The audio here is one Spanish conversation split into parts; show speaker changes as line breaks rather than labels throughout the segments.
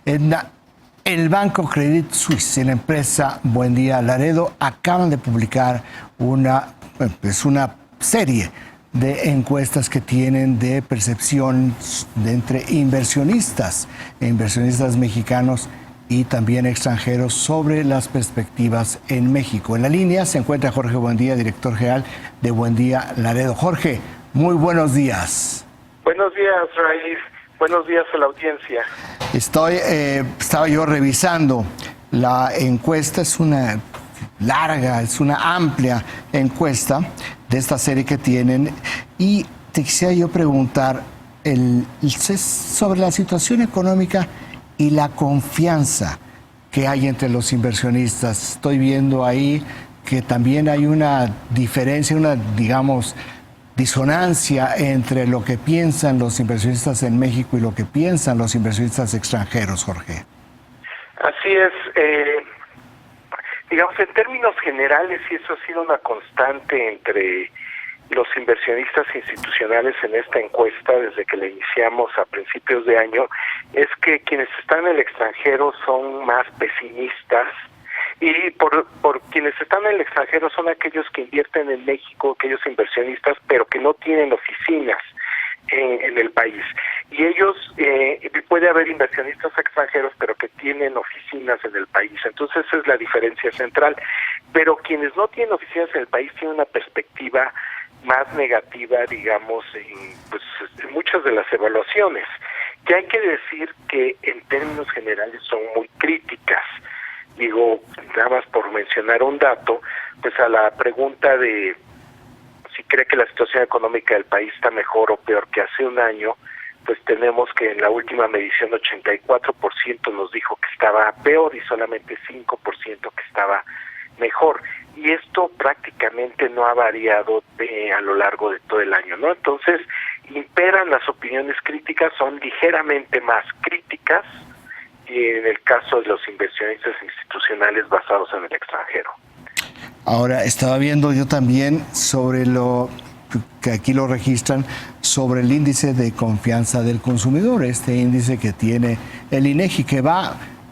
El Banco Credit Suisse y la empresa Buendía Laredo acaban de publicar una serie de encuestas que tienen de percepción entre inversionistas e inversionistas mexicanos y también extranjeros sobre las perspectivas en México. En la línea se encuentra Jorge Buendía, director general de Buendía Laredo. Jorge, muy buenos días.
Buenos días, Raíz. Buenos días a la audiencia.
Estaba yo revisando la encuesta, es una larga, es una amplia encuesta de esta serie que tienen, y te quisiera yo preguntar sobre la situación económica y la confianza que hay entre los inversionistas. Estoy viendo ahí que también hay una diferencia, digamos, disonancia entre lo que piensan los inversionistas en México y lo que piensan los inversionistas extranjeros, Jorge.
Así es. Digamos, en términos generales, y eso ha sido una constante entre los inversionistas institucionales en esta encuesta desde que la iniciamos a principios de año, es que quienes están en el extranjero son más pesimistas, y por quienes están en el extranjero son aquellos que invierten en México, aquellos inversionistas, pero que no tienen oficinas en el país. Y ellos, puede haber inversionistas extranjeros, pero que tienen oficinas en el país. Entonces esa es la diferencia central. Pero quienes no tienen oficinas en el país tienen una perspectiva más negativa, digamos, en muchas de las evaluaciones, que hay que decir que en términos generales son muy críticas. Digo, nada más por mencionar un dato, pues a la pregunta de si cree que la situación económica del país está mejor o peor que hace un año, pues tenemos que en la última medición 84% nos dijo que estaba peor y solamente 5% que estaba mejor. Y esto prácticamente no ha variado a lo largo de todo el año, ¿no? Entonces, imperan las opiniones críticas, son ligeramente más críticas, y en el caso de los inversionistas institucionales basados en el extranjero.
Ahora, estaba viendo yo también sobre lo que aquí lo registran, sobre el índice de confianza del consumidor, este índice que tiene el INEGI, que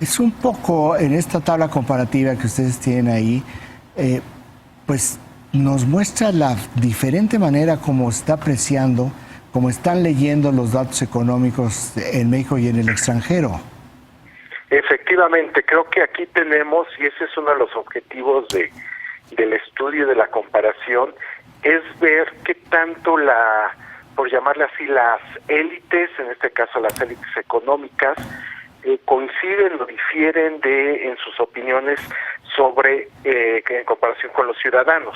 es un poco en esta tabla comparativa que ustedes tienen ahí, pues nos muestra la diferente manera como está apreciando, como están leyendo los datos económicos en México y en el extranjero.
Efectivamente, creo que aquí tenemos, y ese es uno de los objetivos del estudio, de la comparación, es ver qué tanto por llamarle así, las élites, en este caso las élites económicas, coinciden o difieren en sus opiniones sobre, en comparación con los ciudadanos.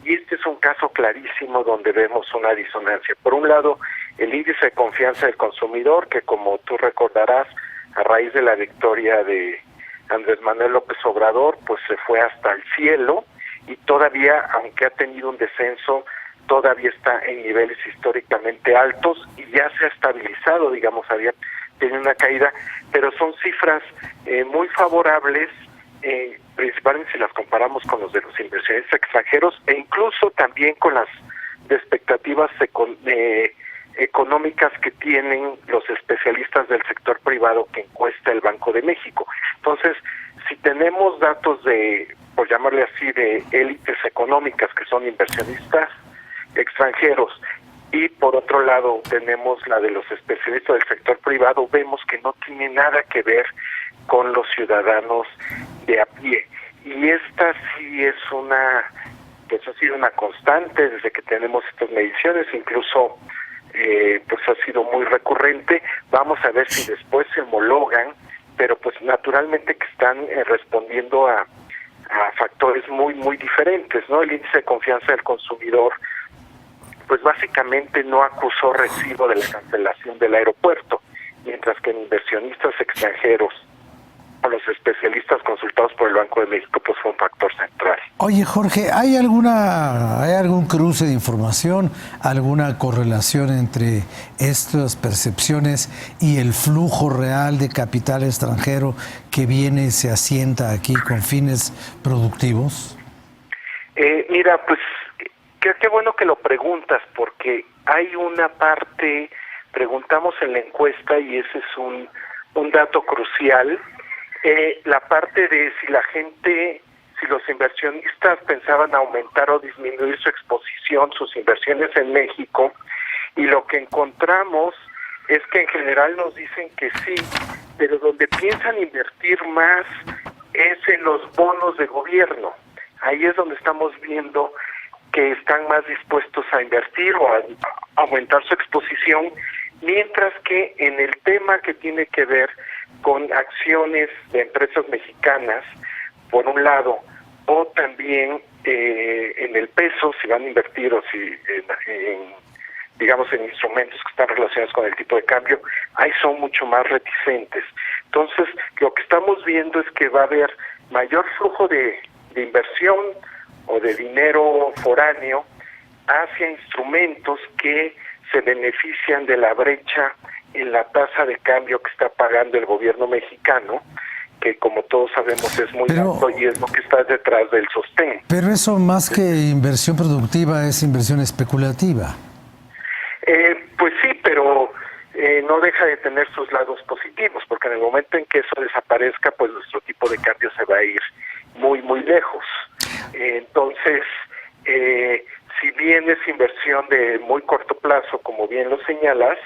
Y este es un caso clarísimo donde vemos una disonancia. Por un lado, el índice de confianza del consumidor, que como tú recordarás, a raíz de la victoria de Andrés Manuel López Obrador, pues se fue hasta el cielo, y todavía, aunque ha tenido un descenso, todavía está en niveles históricamente altos y ya se ha estabilizado, digamos, había tenido una caída, pero son cifras muy favorables, principalmente si las comparamos con los de los inversionistas extranjeros, e incluso también con las expectativas económicas que tienen los especialistas del sector privado que encuesta el Banco de México. Entonces, si tenemos datos por llamarle así, de élites económicas que son inversionistas extranjeros, y por otro lado tenemos la de los especialistas del sector privado, vemos que no tiene nada que ver con los ciudadanos de a pie. Y esta sí es pues ha sido una constante desde que tenemos estas mediciones, incluso pues ha sido muy recurrente. Vamos a ver si después se homologan, pero pues naturalmente que están respondiendo a factores muy, muy diferentes, ¿no? El índice de confianza del consumidor, pues básicamente no acusó recibo de la cancelación del aeropuerto, mientras que en inversionistas extranjeros o los especialistas consultados por el Banco de México, pues fue un factor central.
Oye, Jorge, ¿hay algún cruce de información, alguna correlación entre estas percepciones y el flujo real de capital extranjero que viene y se asienta aquí con fines productivos?
Mira, pues qué bueno que lo preguntas, porque hay una parte, preguntamos en la encuesta, y ese es un un dato crucial, la parte de si los inversionistas pensaban aumentar o disminuir su exposición, sus inversiones en México, y lo que encontramos es que en general nos dicen que sí, pero donde piensan invertir más es en los bonos de gobierno. Ahí es donde estamos viendo que están más dispuestos a invertir o a aumentar su exposición, mientras que en el tema que tiene que ver con acciones de empresas mexicanas, por un lado, o también en el peso, si van a invertir o si digamos en instrumentos que están relacionados con el tipo de cambio, ahí son mucho más reticentes. Entonces, lo que estamos viendo es que va a haber mayor flujo de inversión o de dinero foráneo hacia instrumentos que se benefician de la brecha en la tasa de cambio que está pagando el gobierno mexicano, que como todos sabemos es muy alto y es lo que está detrás del sostén.
Pero eso más que inversión productiva es inversión especulativa.
Pues sí, pero no deja de tener sus lados positivos, porque en el momento en que eso desaparezca, pues nuestro tipo de cambio se va a ir muy, muy lejos. Entonces, si bien es inversión de muy corto plazo, como bien lo señalas,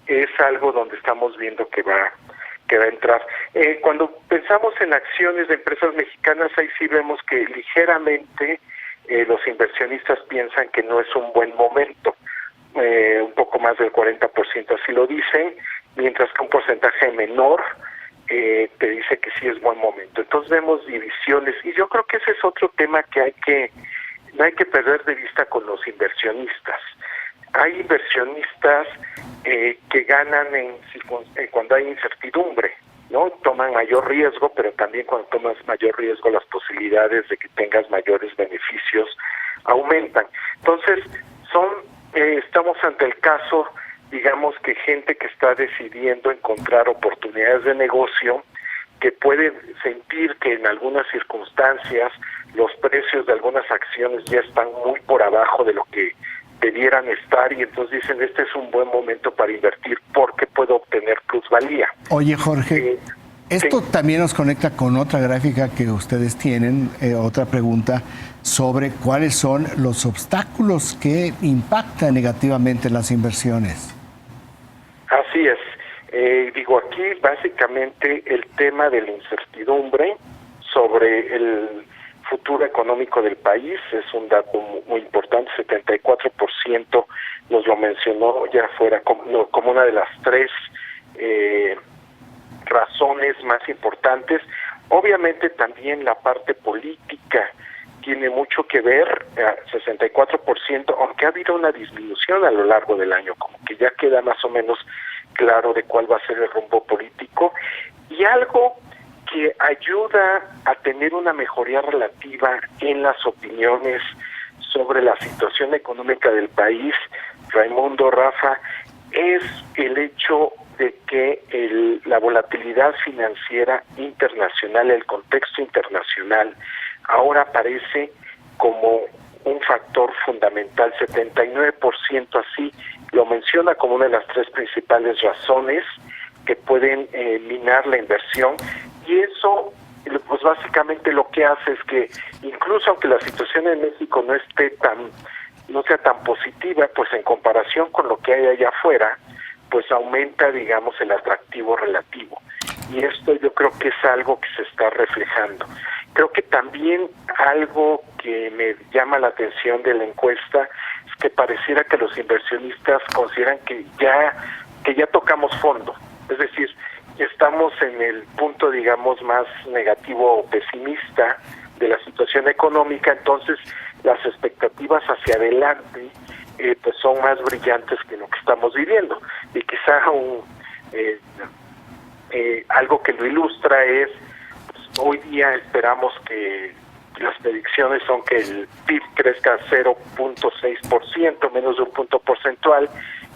es algo donde estamos viendo que va a entrar. Cuando pensamos en acciones de empresas mexicanas, ahí sí vemos que ligeramente los inversionistas piensan que no es un buen momento. Un poco más del 40% así lo dicen, mientras que un porcentaje menor te dice que sí es buen momento. Entonces vemos divisiones, y yo creo que ese es otro tema que no hay que perder de vista con los inversionistas. Hay inversionistas que ganan cuando hay incertidumbre, ¿no? Toman mayor riesgo, pero también cuando tomas mayor riesgo las posibilidades de que tengas mayores beneficios aumentan. Entonces, estamos ante el caso, digamos, que gente que está decidiendo encontrar oportunidades de negocio, que pueden sentir que en algunas circunstancias los precios de algunas acciones ya están muy por abajo de lo que debieran estar, y entonces dicen, este es un buen momento para invertir porque puedo obtener plusvalía.
Oye, Jorge, esto
sí.
También nos conecta con otra gráfica que ustedes tienen, otra pregunta sobre cuáles son los obstáculos que impactan negativamente las inversiones.
Así es. Aquí básicamente el tema de la incertidumbre sobre el futuro económico del país es un dato muy importante. 74% nos lo mencionó ya fuera como una de las tres razones más importantes. Obviamente también la parte política tiene mucho que ver, 64%, aunque ha habido una disminución a lo largo del año, como que ya queda más o menos claro de cuál va a ser el rumbo político, y algo que ayuda a tener una mejoría relativa en las opiniones sobre la situación económica del país, Raimundo, Rafa, es el hecho de que la volatilidad financiera internacional, el contexto internacional, ahora aparece como un factor fundamental. 79% así lo menciona como una de las tres principales razones que pueden minar la inversión, y eso pues básicamente lo que hace es que incluso aunque la situación en México no sea tan positiva, pues en comparación con lo que hay allá afuera, pues aumenta, digamos, el atractivo relativo. Y esto yo creo que es algo que se está reflejando. Creo que también algo que me llama la atención de la encuesta es que pareciera que los inversionistas consideran que ya tocamos fondo. Es decir, estamos en el punto, digamos, más negativo o pesimista de la situación económica, entonces las expectativas hacia adelante pues son más brillantes que lo que estamos viviendo. Y quizá algo que lo ilustra es, pues, hoy día esperamos que las predicciones son que el PIB crezca 0.6%, menos de un punto porcentual,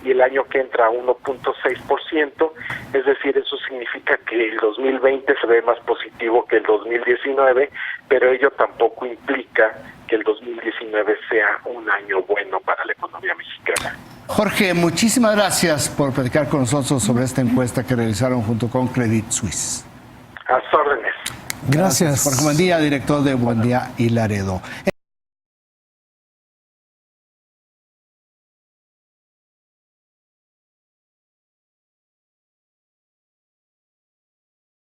y el año que entra 1.6%, es decir, eso significa que el 2020 se ve más positivo que el 2019, pero ello tampoco implica que el 2019 sea un año bueno para la economía mexicana.
Jorge, muchísimas gracias por platicar con nosotros sobre esta encuesta que realizaron junto con Credit Suisse.
A sus órdenes.
Gracias.
Jorge Buendía, director de Buendía y Laredo.